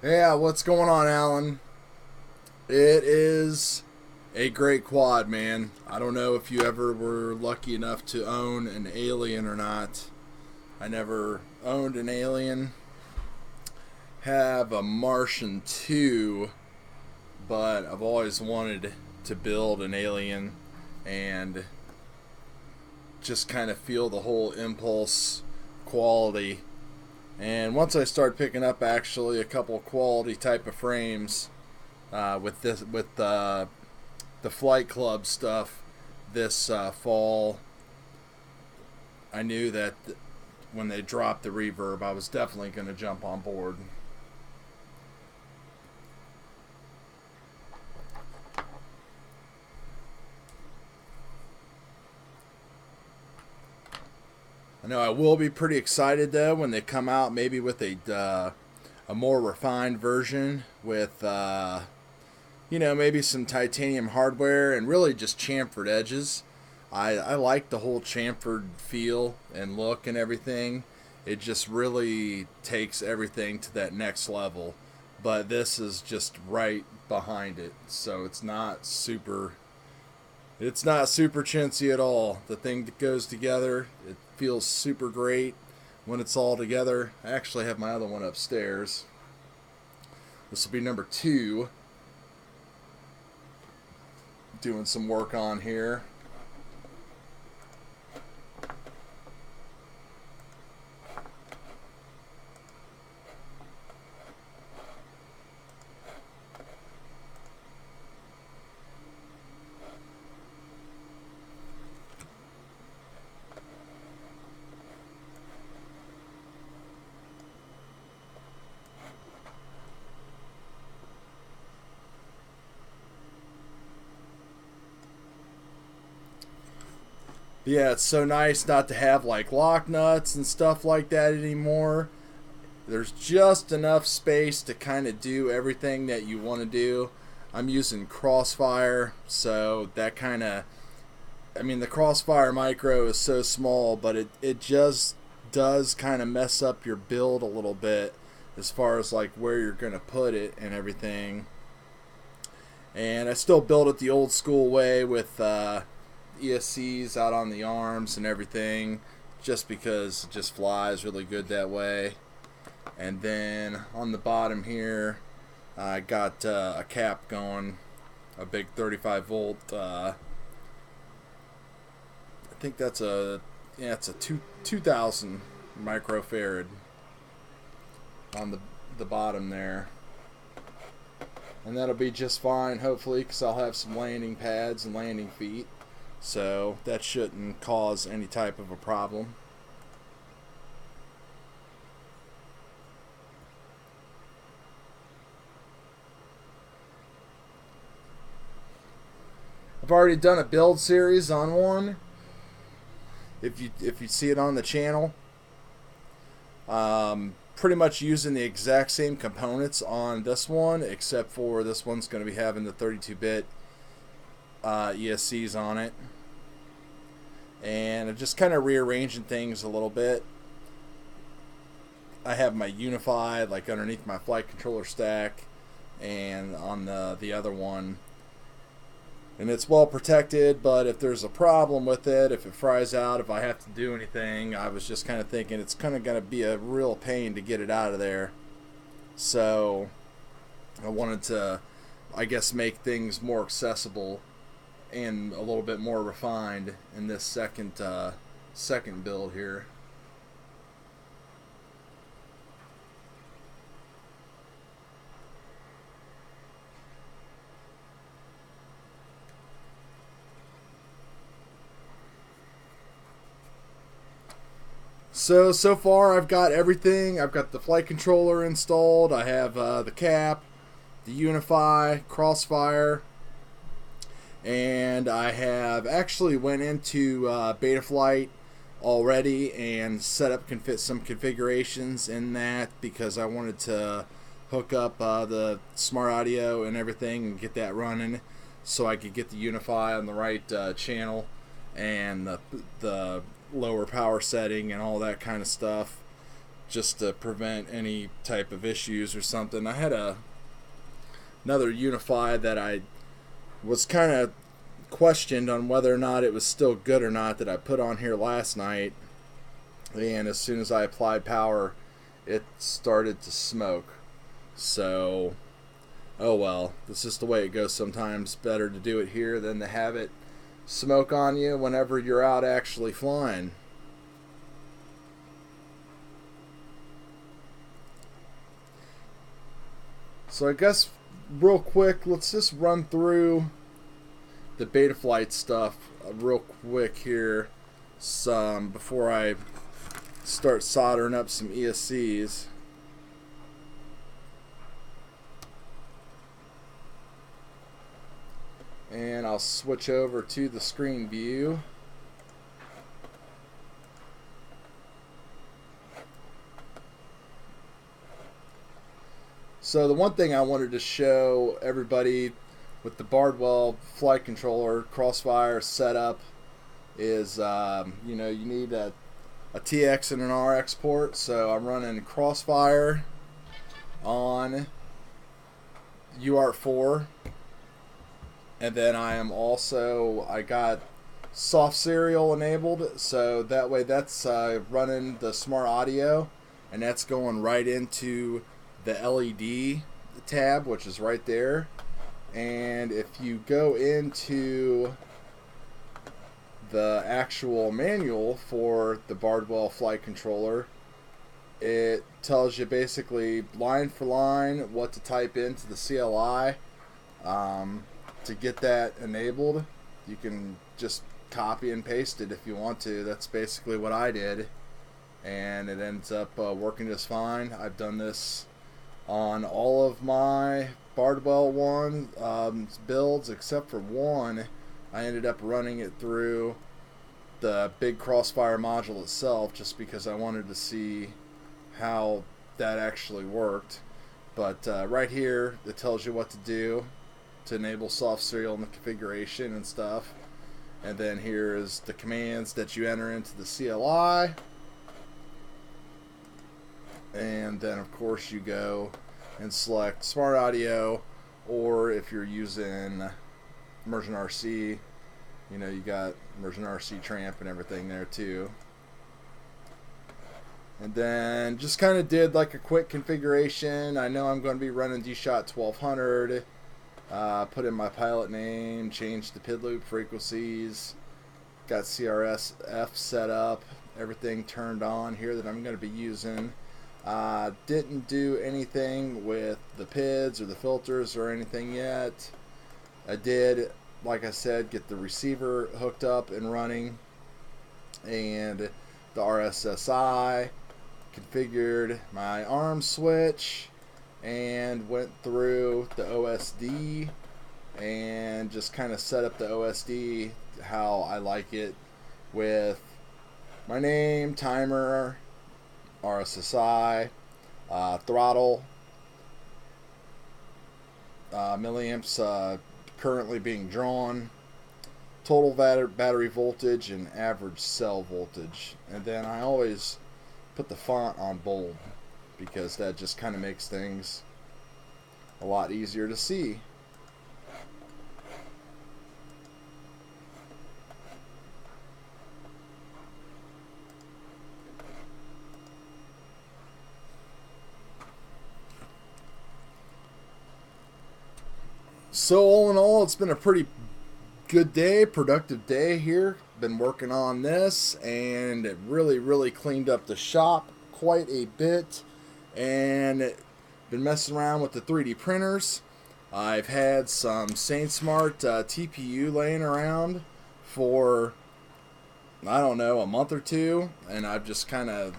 Yeah, what's going on, Alan? It is a great quad, man. I don't know if you ever were lucky enough to own an Alien or not. I never owned an Alien. Have a Martian 2, but I've always wanted to build an Alien and just kind of feel the whole impulse quality. And once I start picking up actually a couple quality type of frames, with the flight club stuff this fall, I knew that when they dropped the reverb, I was definitely going to jump on board. I know I will be pretty excited though when they come out, maybe with a more refined version with maybe some titanium hardware and really just chamfered edges. I like the whole chamfered feel and look and everything. It just really takes everything to that next level. But this is just right behind it, so it's not super chintzy at all. The thing that goes together, it feels super great when it's all together. I actually have my other one upstairs. This will be number 2. Doing some work on here. Yeah, it's so nice not to have like lock nuts and stuff like that anymore. There's just enough space to kind of do everything that you want to do. I'm using Crossfire, so that kind of, I mean, the Crossfire Micro is so small, but it just does kind of mess up your build a little bit as far as like where you're going to put it and everything. And I still build it the old school way with ESCs out on the arms and everything, just because it just flies really good that way. And then on the bottom here, I got a cap going, a big 35 volt. I think that's it's a 2000 microfarad on the bottom there. And that'll be just fine, hopefully, because I'll have some landing pads and landing feet. So that shouldn't cause any type of a problem. I've already done a build series on one. If you see it on the channel, pretty much using the exact same components on this one, except for this one's going to be having the 32-bit ESCs on it, and I'm just kind of rearranging things a little bit. I have my unified like underneath my flight controller stack, and on the other one, and it's well protected, but if there's a problem with it, if it fries out, if I have to do anything, I was just kind of thinking it's kind of going to be a real pain to get it out of there. So I wanted to, I guess, make things more accessible and a little bit more refined in this second build here. So far I've got everything. I've got the flight controller installed. I have the cap, the Unify, Crossfire, and I have actually went into Betaflight already and set up some configurations in that, because I wanted to hook up the smart audio and everything and get that running so I could get the Unify on the right channel and the lower power setting and all that kind of stuff. just to prevent any type of issues or something. I had another Unify that I was kind of questioned on whether or not it was still good or not, that I put on here last night, and as soon as I applied power, it started to smoke. So, oh well, this is the way it goes sometimes. Better to do it here than to have it smoke on you whenever you're out actually flying. So I guess real quick, let's just run through the Betaflight stuff real quick here, before I start soldering up some ESCs. And I'll switch over to the screen view. So the one thing I wanted to show everybody with the Bardwell flight controller Crossfire setup is, you know, you need a TX and an RX port. So I'm running Crossfire on UART4, and then I got soft serial enabled, so that way that's running the smart audio, and that's going right into the LED tab, which is right there. And if you go into the actual manual for the Bardwell flight controller, it tells you basically line for line what to type into the CLI to get that enabled. You can just copy and paste it if you want to. That's basically what I did, and it ends up working just fine. I've done this on all of my Bardwell builds except for one. I ended up running it through the big Crossfire module itself just because I wanted to see how that actually worked. But right here it tells you what to do to enable soft serial in the configuration and stuff. And then here is the commands that you enter into the CLI. And then of course you go and select smart audio, or if you're using immersion RC, you know, you got immersion RC tramp and everything there too. And then just kind of did like a quick configuration. I know I'm going to be running DShot 1200. Put in my pilot name, changed the PID loop frequencies, got CRSF set up, everything turned on here that I'm going to be using. Didn't do anything with the PIDs or the filters or anything yet. I did, like I said, get the receiver hooked up and running, and the RSSI, configured my arm switch, and went through the OSD and just kind of set up the OSD how I like it, with my name, timer, RSSI, throttle, milliamps currently being drawn, total battery voltage, and average cell voltage. And then I always put the font on bold because that just kind of makes things a lot easier to see. So all in all, it's been a pretty good day, productive day here. Been working on this, and it really cleaned up the shop quite a bit, and been messing around with the 3D printers. I've had some SaintSmart TPU laying around for, I don't know, a month or two, and I've just kind of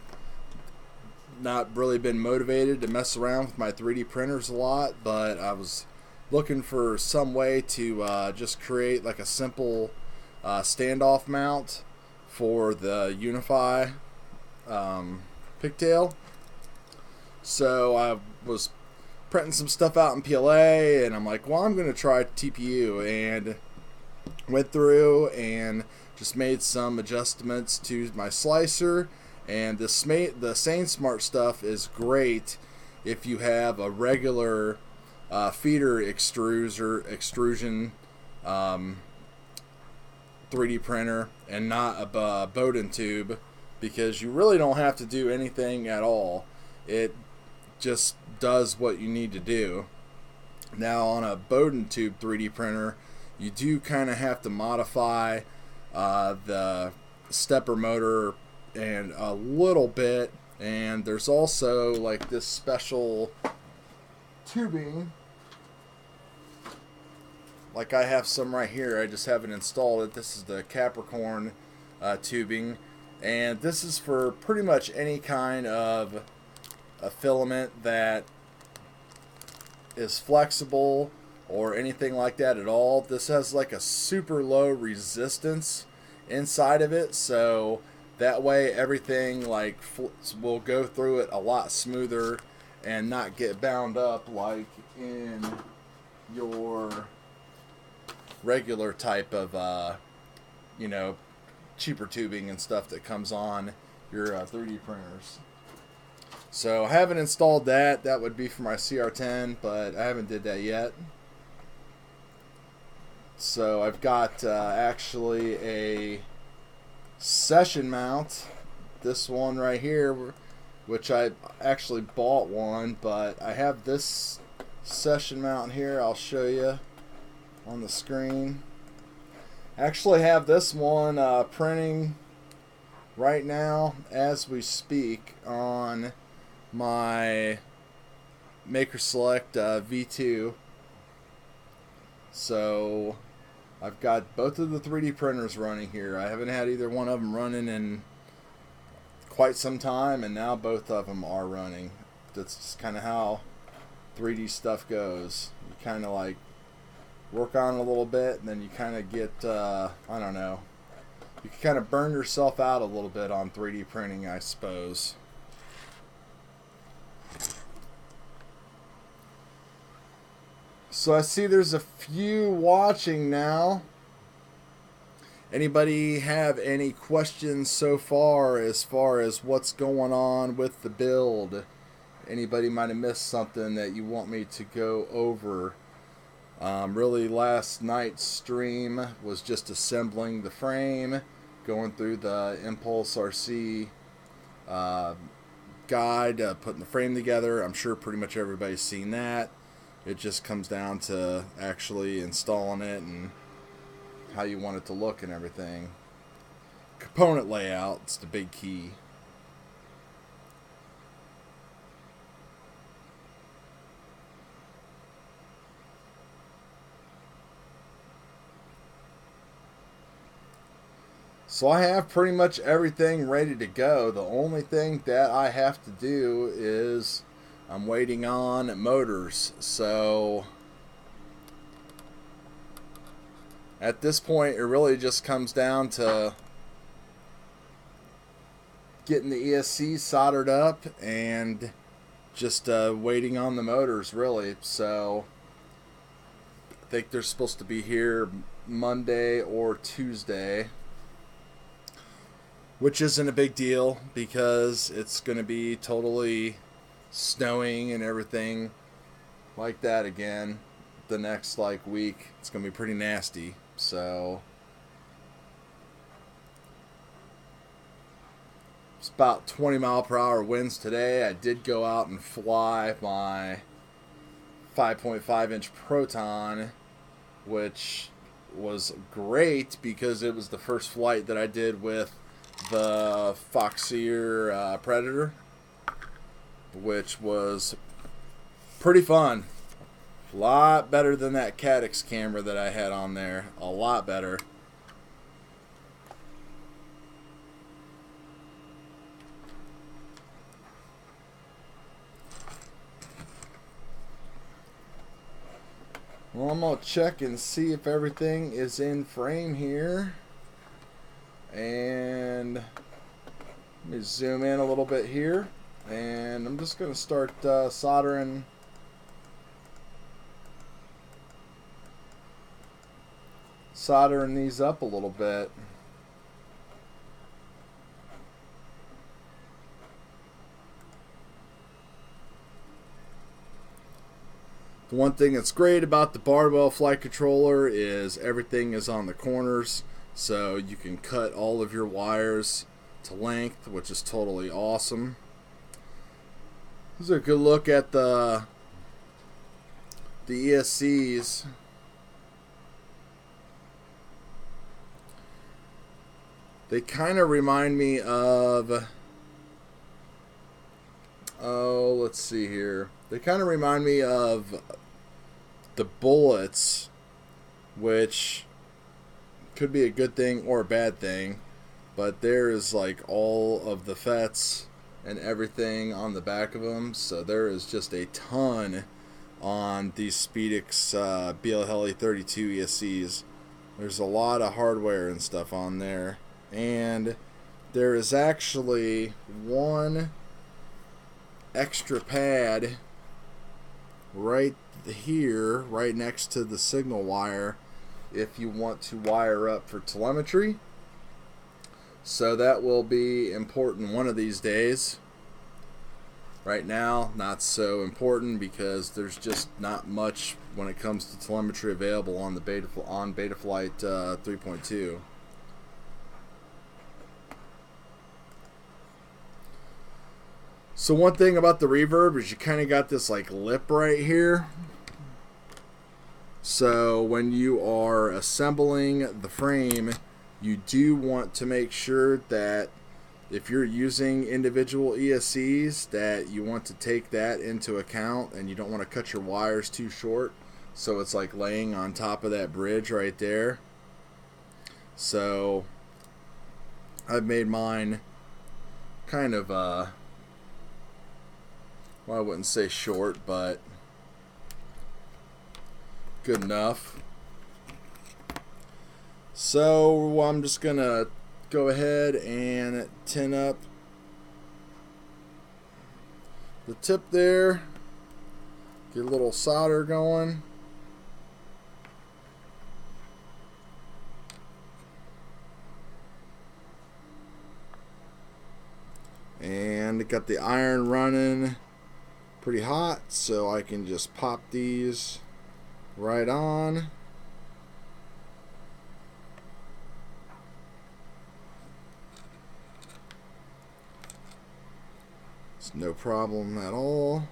not really been motivated to mess around with my 3D printers a lot, but I was looking for some way to just create like a simple standoff mount for the Unify pigtail. So I was printing some stuff out in PLA, and I'm like, well, I'm going to try TPU, and went through and just made some adjustments to my slicer, And the Sane Smart stuff is great if you have a regular feeder extrusion 3D printer and not a Bowden tube, because you really don't have to do anything at all. It just does what you need to do. Now on a Bowden tube 3D printer, you do kind of have to modify the stepper motor and a little bit, and there's also like this special tubing, like I have some right here. I just haven't installed it. This is the Capricorn tubing, and this is for pretty much any kind of a filament that is flexible or anything like that at all. This has like a super low resistance inside of it, so that way everything like will go through it a lot smoother and not get bound up like in your regular type of you know, cheaper tubing and stuff that comes on your 3D printers. So I haven't installed that. That would be for my CR10, but I haven't did that yet. So I've got actually a session mount, this one right here, which I actually bought one, but I have this session mount here. I'll show you on the screen. I actually have this one printing right now as we speak on my Maker Select V2. So I've got both of the 3D printers running here. I haven't had either one of them running in quite some time, and now both of them are running. That's just kind of how 3D stuff goes. You kind of like work on it a little bit, and then you kind of get, I don't know, you can kind of burn yourself out a little bit on 3D printing, I suppose. So I see there's a few watching now. Anybody have any questions so far as what's going on with the build? Anybody might have missed something that you want me to go over? Really, last night's stream was just assembling the frame, going through the Impulse RC guide, putting the frame together. I'm sure pretty much everybody's seen that. It just comes down to actually installing it and how you want it to look and everything. Component layout is the big key. So I have pretty much everything ready to go. The only thing that I have to do is I'm waiting on motors. So at this point, it really just comes down to getting the ESC soldered up and just waiting on the motors, really. So I think they're supposed to be here Monday or Tuesday, which isn't a big deal because it's going to be totally snowing and everything like that again the next like week. It's going to be pretty nasty. So it's about 20 mile per hour winds today. I did go out and fly my 5.5 inch Proton, which was great because it was the first flight that I did with the Foxier Predator, which was pretty fun. A lot better than that Cadix camera that I had on there. A lot better. Well, I'm going to check and see if everything is in frame here. And let me zoom in a little bit here. And I'm just going to start soldering these up a little bit. The one thing that's great about the Bardwell flight controller is everything is on the corners, so you can cut all of your wires to length, which is totally awesome. This is a good look at the ESCs. They kind of remind me of, oh, let's see here. They kind of remind me of the bullets, which could be a good thing or a bad thing, but there is like all of the FETs and everything on the back of them, so there is just a ton on these Speedix BLHeli 32 ESCs. There's a lot of hardware and stuff on there, and there is actually one extra pad right here, right next to the signal wire, if you want to wire up for telemetry. So that will be important one of these days. Right now, not so important because there's just not much when it comes to telemetry available on the Betaflight 3.2. So one thing about the Reverb is you kind of got this like lip right here. So when you are assembling the frame, you do want to make sure that if you're using individual ESCs, that you want to take that into account, and you don't want to cut your wires too short, so it's like laying on top of that bridge right there. So I've made mine kind of well, I wouldn't say short, but good enough. So I'm just gonna go ahead and tin up the tip there, get a little solder going, and got the iron running pretty hot, so I can just pop these right on. It's no problem at all.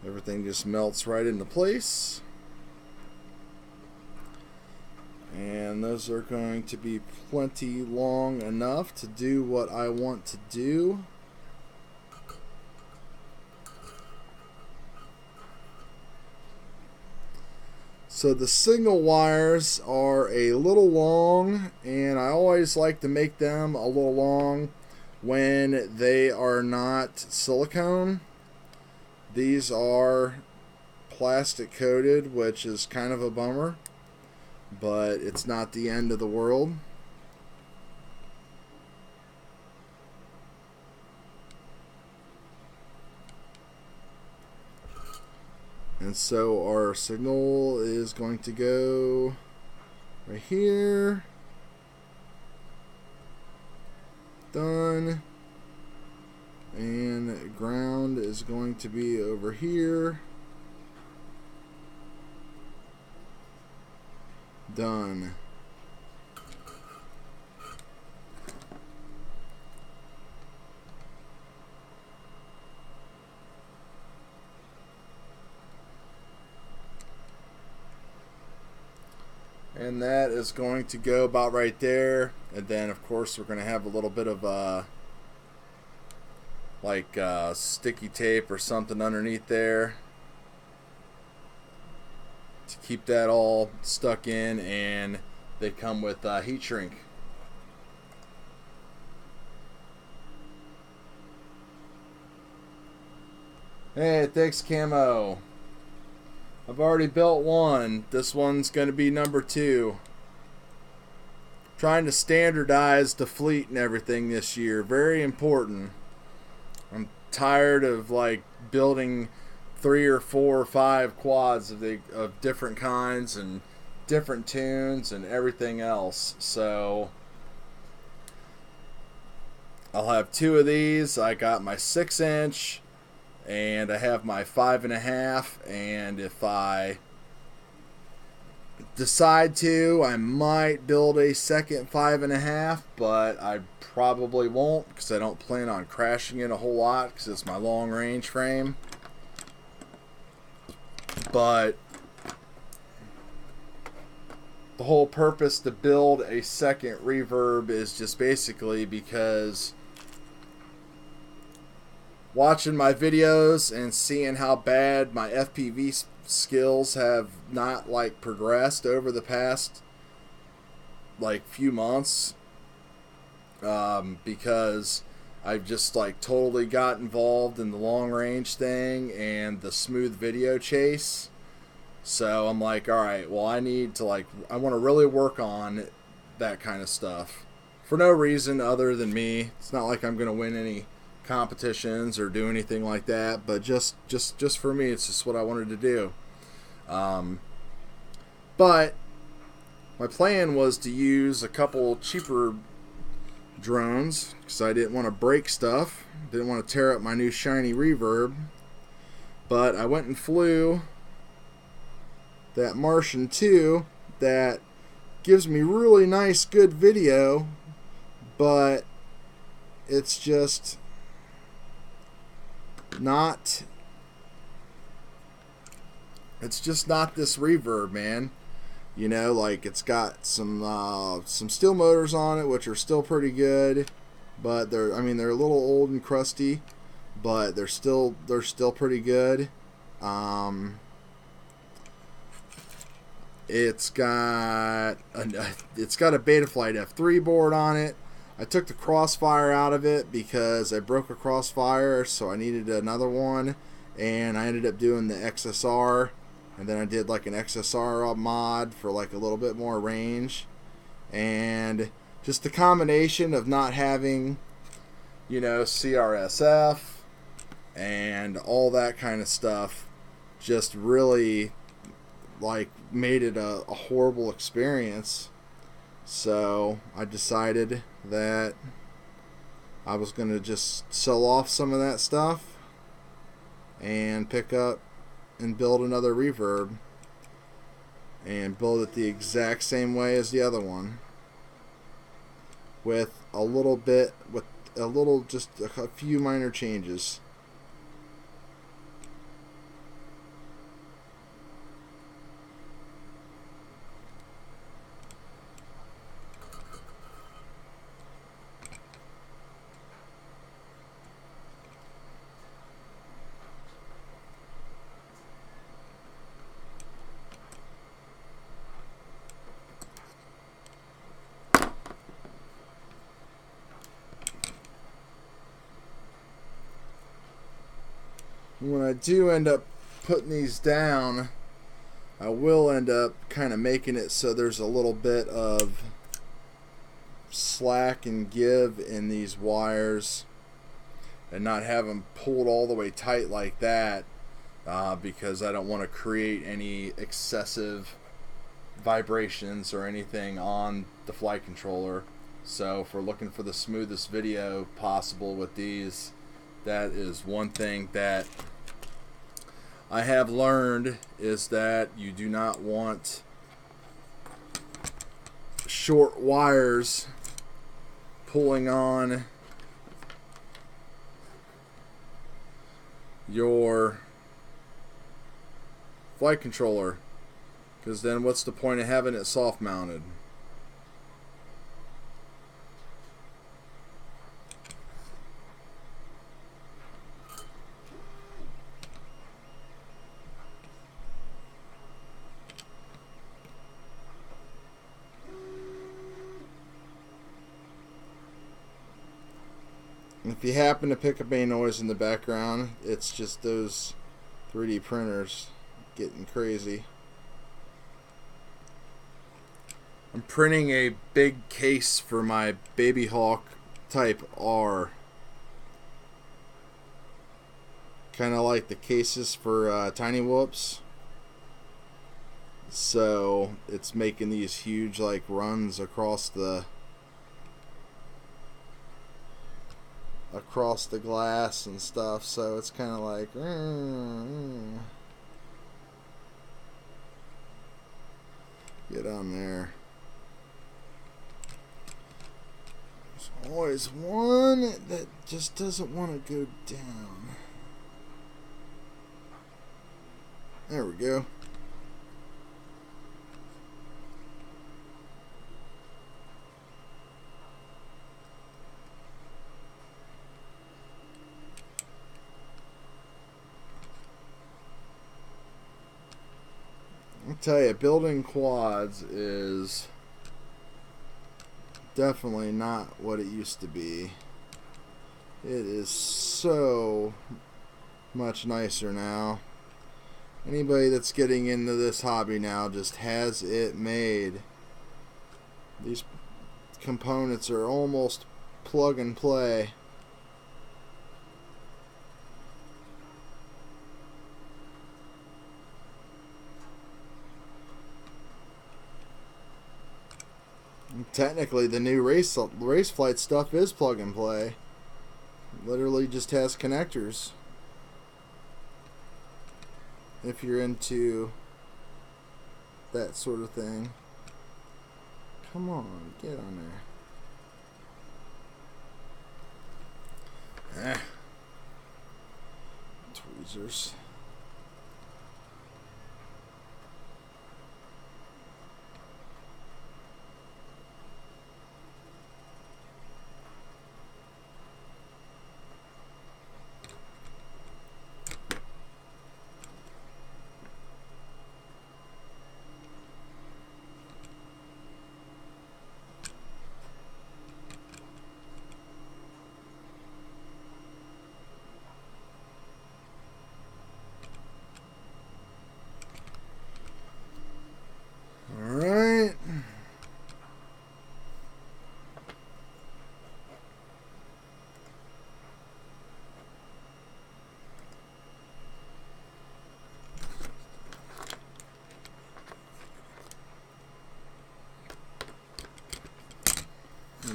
Everything just melts right into place. And those are going to be plenty long enough to do what I want to do. So the signal wires are a little long, and I always like to make them a little long when they are not silicone. These are plastic coated, which is kind of a bummer, but it's not the end of the world. And so our signal is going to go right here. Done. And ground is going to be over here. Done. And that is going to go about right there. And then of course we're going to have a little bit of sticky tape or something underneath there to keep that all stuck in, and they come with heat shrink. Hey, thanks Camo. I've already built one. This one's going to be number 2. Trying to standardize the fleet and everything this year. Very important. I'm tired of like building 3 or 4 or 5 quads of different kinds and different tunes and everything else. So I'll have two of these. I got my 6-inch and I have my 5.5, and if I decide to, I might build a second 5.5, but I probably won't because I don't plan on crashing it a whole lot because it's my long range frame. But the whole purpose to build a second Reverb is just basically because watching my videos and seeing how bad my FPV skills have not like progressed over the past like few months, because I've just like totally got involved in the long range thing and the smooth video chase. So I'm like, all right, well, I want to really work on that kind of stuff for no reason other than me. It's not like I'm going to win any competitions or do anything like that, but just for me, it's just what I wanted to do. But my plan was to use a couple cheaper drones because I didn't want to break stuff, didn't want to tear up my new shiny Reverb. But I went and flew that Martian 2 that gives me really nice good video, but it's just not this Reverb, man. You know, like it's got some steel motors on it, which are still pretty good, but they're a little old and crusty, but they're still pretty good. It's got a Betaflight F3 board on it. I took the crossfire out of it because I broke a crossfire, so I needed another one, and I ended up doing the XSR, and then I did like an XSR mod for like a little bit more range, and just the combination of not having, you know, CRSF and all that kind of stuff just really like made it a horrible experience. So I decided that I was going to just sell off some of that stuff and pick up and build another Reverb and build it the exact same way as the other one, with just a few minor changes. When I do end up putting these down, I will end up kind of making it so there's a little bit of slack and give in these wires and not have them pulled all the way tight like that, because I don't want to create any excessive vibrations or anything on the flight controller. So if we're looking for the smoothest video possible with these, that is one thing that I have learned, is that you do not want short wires pulling on your flight controller, because then what's the point of having it soft mounted? If you happen to pick up any noise in the background, it's just those 3D printers getting crazy. I'm printing a big case for my Baby Hawk Type R. Kind of like the cases for Tiny Whoops. So it's making these huge like runs across the across the glass and stuff, so it's kind of like get on there. There's always one that just doesn't want to go down. There we go. I'll tell you, building quads is definitely not what it used to be. It is so much nicer now. Anybody that's getting into this hobby now just has it made. These components are almost plug and play. Technically, the new race flight stuff is plug and play. Literally just has connectors. If you're into that sort of thing. Come on, get on there. Tweezers.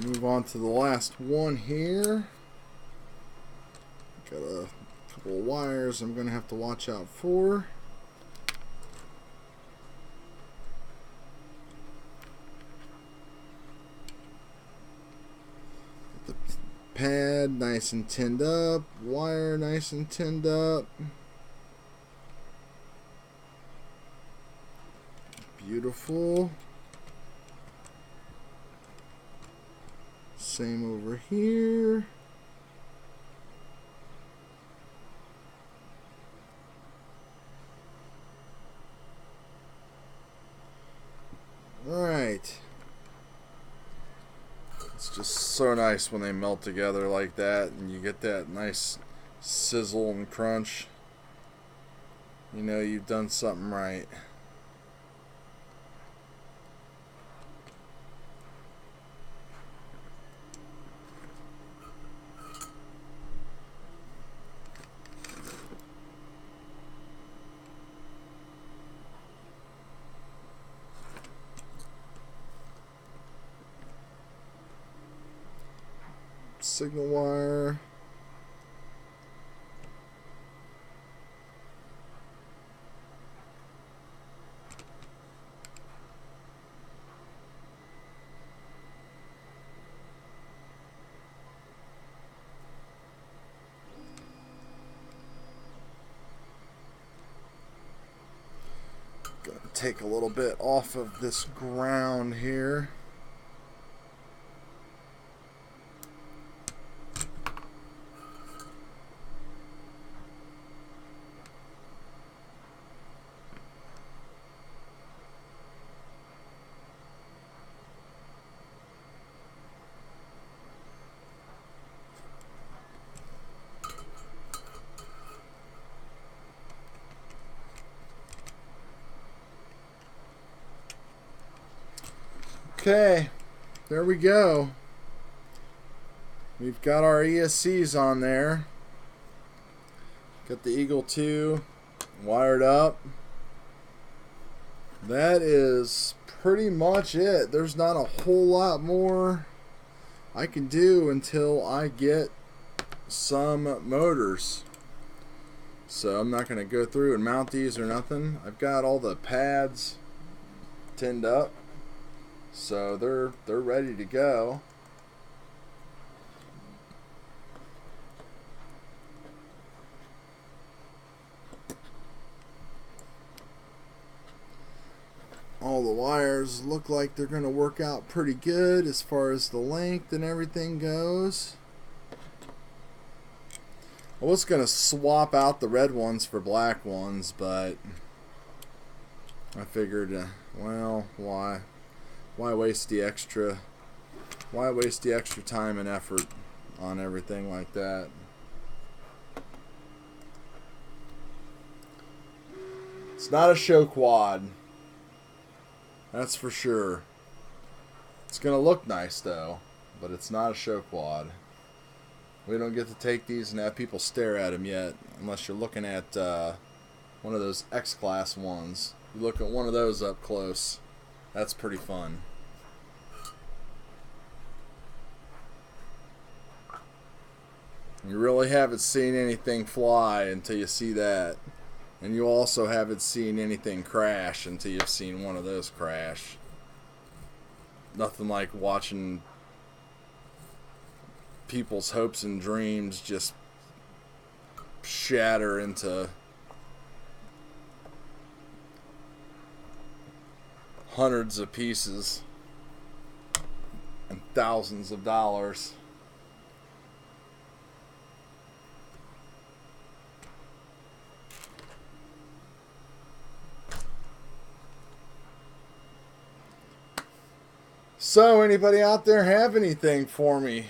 Move on to the last one here. Got a couple of wires I'm going to have to watch out for. Get the pad nice and tinned up, wire nice and tinned up. Beautiful. Same over here. Alright. It's just so nice when they melt together like that and you get that nice sizzle and crunch. You know you've done something right. Signal wire. Gonna take a little bit off of this ground here. Okay, there we go. We've got our ESCs on there. Got the Eagle 2 wired up. That is pretty much it. There's not a whole lot more I can do until I get some motors. So I'm not going to go through and mount these or nothing. I've got all the pads tinned up, so they're ready to go. All the wires look like they're going to work out pretty good as far as the length and everything goes. I was going to swap out the red ones for black ones, but I figured, well, why waste the extra time and effort on everything like that? It's not a show quad. That's for sure. It's going to look nice, though, but it's not a show quad. We don't get to take these and have people stare at them yet, unless you're looking at one of those X-Class ones. You look at one of those up close. That's pretty fun. You really haven't seen anything fly until you see that. And you also haven't seen anything crash until you've seen one of those crash. Nothing like watching people's hopes and dreams just shatter into hundreds of pieces and thousands of dollars. So, anybody out there have anything for me?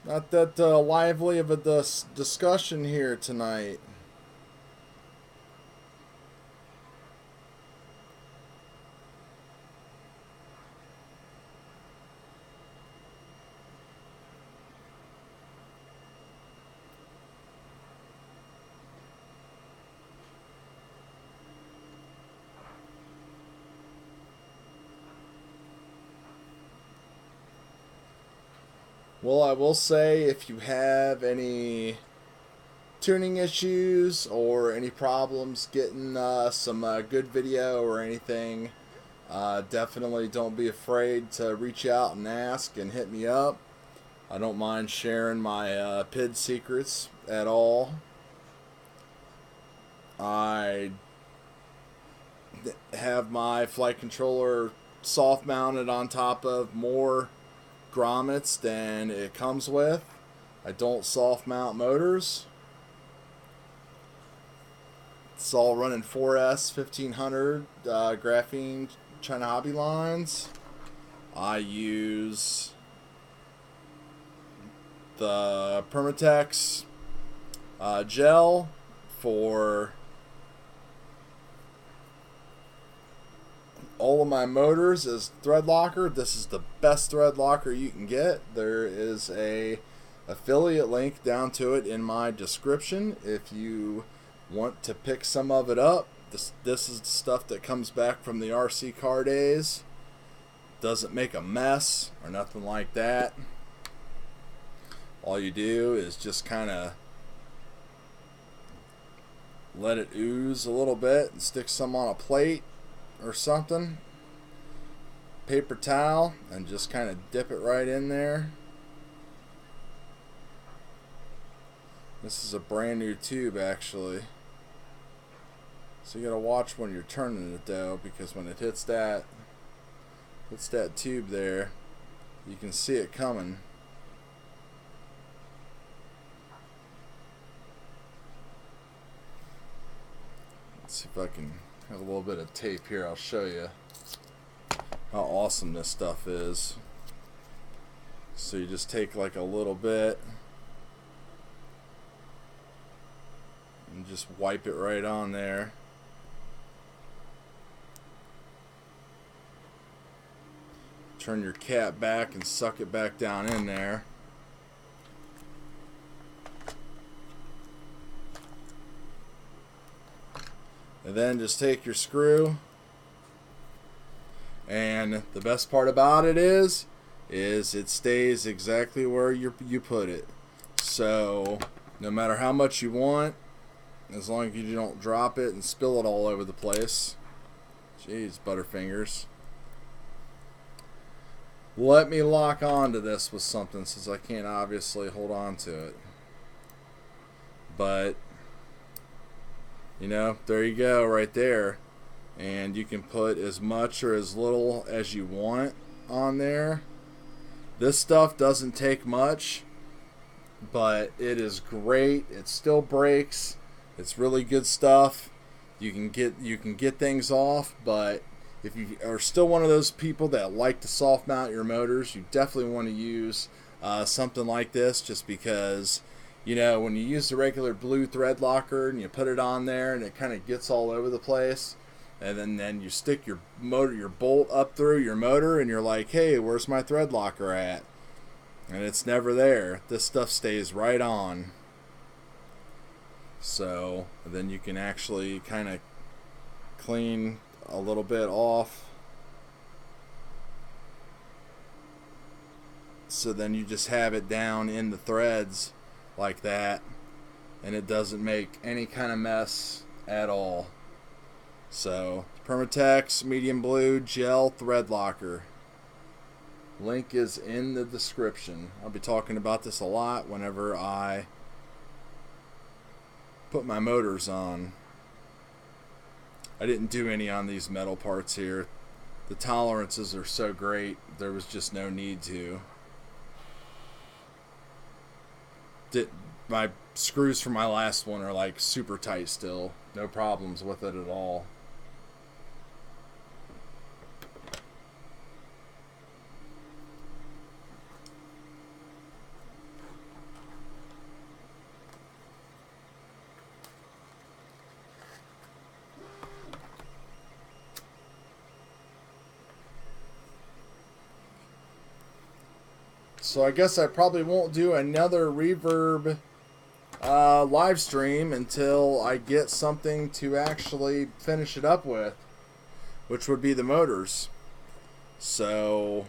Not that lively of a discussion here tonight. Well, I will say, if you have any tuning issues or any problems getting some good video or anything, definitely don't be afraid to reach out and ask and hit me up. I don't mind sharing my PID secrets at all. I have my flight controller soft mounted on top of more grommets than it comes with. I don't soft mount motors. It's all running 4S 1500 graphene China Hobby lines. I use the Permatex gel for all of my motors as thread locker. This is the best thread locker you can get. There is a affiliate link down to it in my description if you want to pick some of it up. This is the stuff that comes back from the RC car days. Doesn't make a mess or nothing like that. All you do is just kind of let it ooze a little bit and stick some on a plate or something, paper towel, and just kind of dip it right in there. This is a brand new tube actually, so you gotta watch when you're turning it though, because when it hits that tube there, you can see it coming. Let's see if I can have a little bit of tape here. I'll show you how awesome this stuff is. So you just take like a little bit and just wipe it right on there. Turn your cap back and suck it back down in there. And then just take your screw, and the best part about it is it stays exactly where you put it. So no matter how much you want, as long as you don't drop it and spill it all over the place. Jeez, Butterfingers. Let me lock onto this with something, since I can't obviously hold on to it. But, you know, there you go right there. And you can put as much or as little as you want on there. This stuff doesn't take much, but it is great. It still breaks. It's really good stuff. You can get things off, but if you are still one of those people that like to soft mount your motors, you definitely want to use something like this, just because, you know, when you use the regular blue thread locker and you put it on there and it kind of gets all over the place, and then you stick your bolt up through your motor and you're like, hey, where's my thread locker at? And it's never there. This stuff stays right on. So then you can actually kind of clean a little bit off. So then you just have it down in the threads like that, and it doesn't make any kind of mess at all. So Permatex medium blue gel thread locker. Link is in the description. I'll be talking about this a lot whenever I put my motors on. I didn't do any on these metal parts here. The tolerances are so great, there was just no need to. My screws for my last one are like super tight still. No problems with it at all. So I guess I probably won't do another Reverb live stream until I get something to actually finish it up with, which would be the motors. So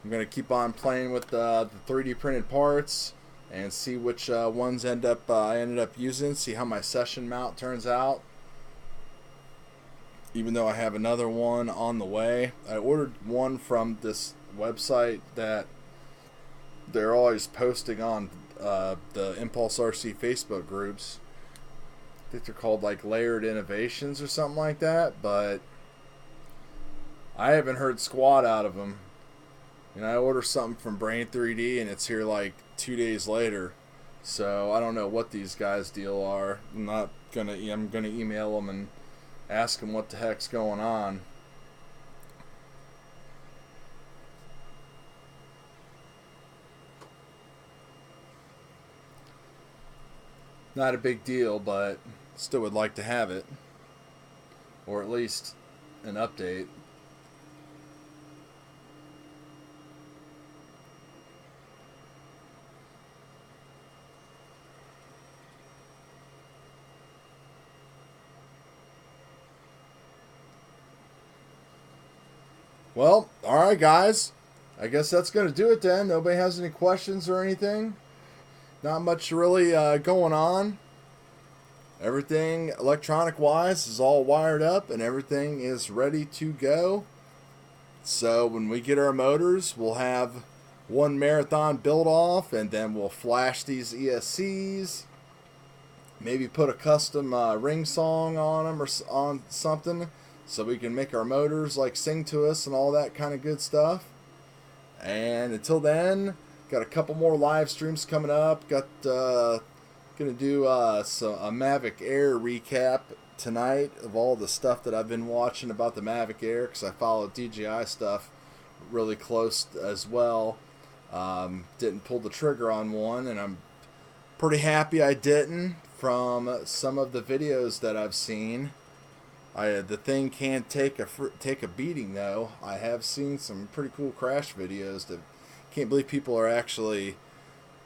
I'm going to keep on playing with the 3D printed parts and see which ones I ended up using, see how my session mount turns out. Even though I have another one on the way. I ordered one from this website that they're always posting on the Impulse RC Facebook groups. I think they're called like Layered Innovations or something like that, but I haven't heard squat out of them. And I ordered something from Brain 3D and it's here like 2 days later. So I don't know what these guys' deal are. I'm gonna email them and ask them what the heck's going on. Not a big deal, but still would like to have it. Or at least an update. Well, alright guys. I guess that's going to do it then. Nobody has any questions or anything? Not much really going on. Everything electronic wise is all wired up and everything is ready to go. So when we get our motors, we'll have one marathon built off, and then we'll flash these ESCs. Maybe put a custom ring song on them or on something, so we can make our motors like sing to us and all that kind of good stuff. And until then, got a couple more live streams coming up. Got gonna do a Mavic Air recap tonight of all the stuff that I've been watching about the Mavic Air, because I follow DJI stuff really close as well. Didn't pull the trigger on one, and I'm pretty happy I didn't from some of the videos that I've seen. The thing can take a beating though. I have seen some pretty cool crash videos that can't believe people are actually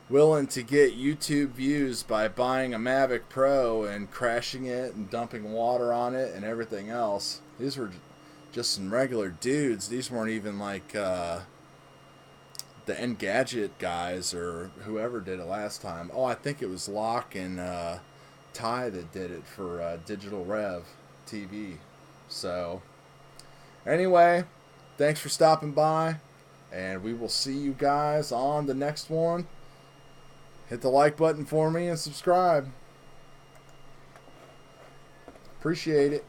willing to get YouTube views by buying a Mavic Pro and crashing it and dumping water on it and everything else. These were just some regular dudes. These weren't even like the Engadget guys or whoever did it last time. Oh, I think it was Locke and Ty that did it for Digital Rev TV. So, anyway, thanks for stopping by, and we will see you guys on the next one. Hit the like button for me and subscribe. Appreciate it.